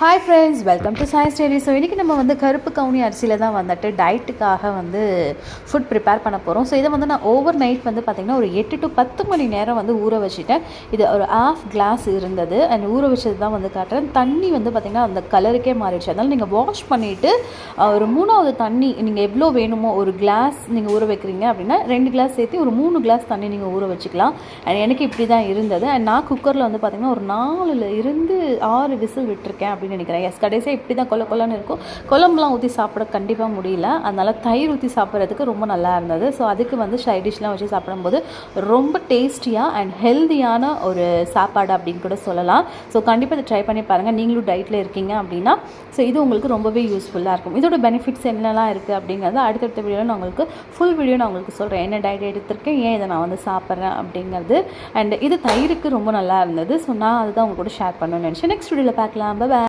Hi friends, welcome to Sai story. So இன்றைக்கி நம்ம வந்து கருப்பு கவுனி அரிசியில் தான் வந்துட்டு டயட்டுக்காக வந்து ஃபுட் ப்ரிப்பேர் பண்ண போகிறோம். ஸோ இதை வந்து நான் ஓவர் நைட் வந்து பார்த்திங்கன்னா ஒரு 8 to 10 மணி நேரம் வந்து ஊற வச்சுட்டேன். இது ஒரு ½ கிளாஸ் இருந்தது அண்ட் ஊற வச்சது தான் வந்து காட்டுறேன். தண்ணி வந்து பார்த்திங்கன்னா அந்த கலருக்கே மாறிடுச்சு. அதனால் நீங்கள் வாஷ் பண்ணிவிட்டு ஒரு 3வது தண்ணி நீங்கள் எவ்வளோ வேணுமோ, ஒரு கிளாஸ் நீங்கள் ஊற வைக்கிறீங்க அப்படின்னா 2 கிளாஸ் சேர்த்து ஒரு 3 கிளாஸ் தண்ணி நீங்கள் ஊற வச்சுக்கலாம். அண்ட் எனக்கு இப்படி தான் இருந்தது. அண்ட் நான் குக்கரில் வந்து பார்த்திங்கன்னா ஒரு 4-6 விசில் விட்டுருக்கேன் அப்படின்னு நினைக்கிறேன். எஸ், கடைசியாக இப்படி தான் கொல்லன்னு இருக்கும். குழம்புலாம் ஊற்றி சாப்பிட கண்டிப்பாக முடியல. அதனால் தயிர் ஊற்றி சாப்பிட்றதுக்கு ரொம்ப நல்லா இருந்தது. ஸோ அதுக்கு வந்து சைட் டிஷ்லாம் வச்சு சாப்பிடும்போது ரொம்ப டேஸ்டியாக அண்ட் ஹெல்த்தியான ஒரு சாப்பாடு அப்படின்னு கூட சொல்லலாம். ஸோ கண்டிப்பாக இதை ட்ரை பண்ணி பாருங்கள். நீங்களும் டயட்டில் இருக்கீங்க அப்படின்னா ஸோ இது உங்களுக்கு ரொம்பவே யூஸ்ஃபுல்லாக இருக்கும். இதோட பெனிஃபிட்ஸ் என்னெல்லாம் இருக்குது அப்படிங்கிறது அடுத்தடுத்த வீடியோவில் நான் உங்களுக்கு ஃபுல் வீடியோ நான் உங்களுக்கு சொல்கிறேன். என்ன டயட் எடுத்திருக்கேன், ஏன் இதை நான் வந்து சாப்பிட்றேன் அப்படிங்கிறது. அண்ட் இது தயிருக்கு ரொம்ப நல்லா இருந்தது. ஸோ நான் அதுதான் உங்க கூட ஷேர் பண்ணணும்னு நினச்சேன். நெக்ஸ்ட் வீடியோவில் பார்க்கலாம். பை.